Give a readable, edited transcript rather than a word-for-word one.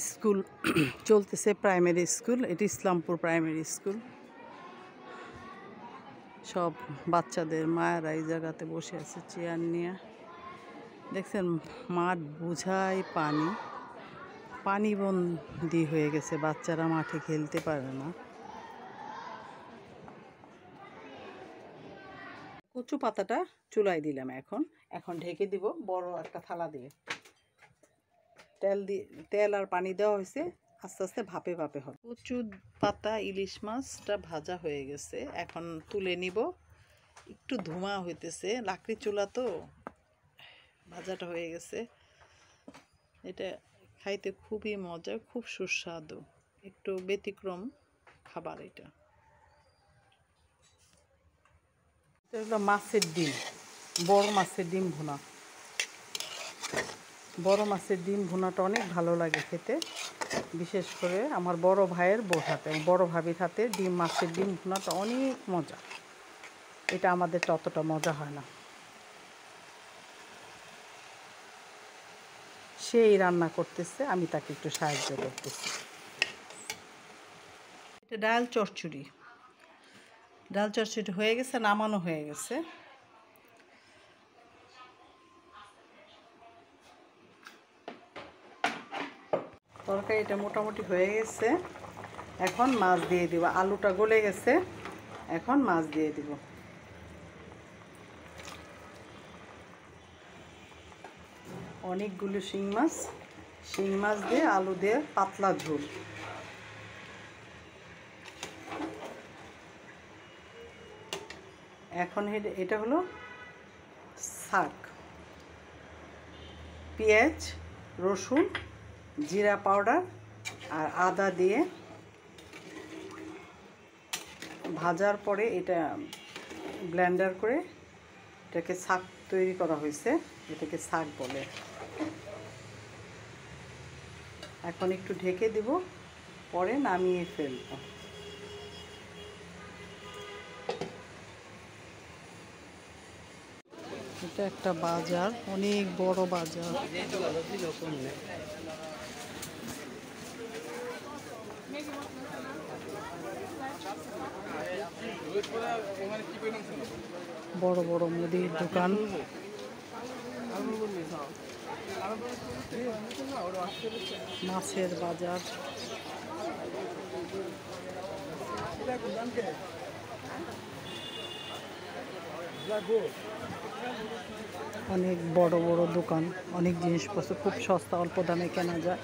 School চলতেছে, primary school. এটি Islampur primary school. সব বাচ্চাদের মায়েরা এই জায়গাতে বসে আছে চেয়ার নিয়ে। দেখছেন মাঠ বোঝাই পানি, পানি বন্দি হয়ে গেছে, বাচ্চারা মাঠে খেলতে পারে না। কচু পাতাটা চুলায় দিলাম, এখন ঢেকে দিব বড় একটা থালা দিয়ে। তেল আর পানি দেওয়া হয়েছে, আস্তে আস্তে ভাপে ভাপে হবে। কচু পাতা ইলিশ মাছটা ভাজা হয়ে গেছে, এখন তুলে নিব। একটু ধোঁয়া হইতেছে, লাকড়ি চুলা তো, ভাজাটা হয়ে গেছে। এটা খাইতে খুবই মজা, খুব সুস্বাদু, একটু ব্যতিক্রম খাবার। এটা হলো মাছের ডিম, বড় মাছের ডিম ভুনা। বড় মাছের ডিম ভুনাটা অনেক ভালো লাগে খেতে, বিশেষ করে আমার বড় ভাইয়ের বউর হাতে, বড় ভাবির হাতে মাছের ডিম ভুনাটা অনেক মজা। এটা আমাদের ততটা মজা হয় না। সেই রান্না করতেছে, আমি তাকে একটু সাহায্য করতেছি। এটা ডাল চচ্চড়ি হয়ে গেছে, নামানো হয়ে গেছে। তরকারিটা মোটামুটি হয়ে গেছে, এখন মাছ দিয়ে দিব। আলুটা গলে গেছে, এখন মাছ দিয়ে দিব। অনেকগুলো শিং মাছ দিয়ে আলু দিয়ে পাতলা ঝোল। এখন এটা হলো শাক, পেঁয়াজ, রসুন, জিরা পাউডার আর আদা দিয়ে ভাজার পরে এটা ব্লেন্ডার করে এটাকে শাক তৈরি করা হয়েছে, এটাকে শাক বলে। এখন একটু ঢেকে দিব, পরে নামিয়ে ফেলব। এটা একটা বাজার, অনেক বড় বাজার। বড় বড় মুদির দোকান, মাছের বাজার। অনেক বড় বড় দোকান, অনেক জিনিসপত্র খুব সস্তা, অল্প দামে কেনা যায়।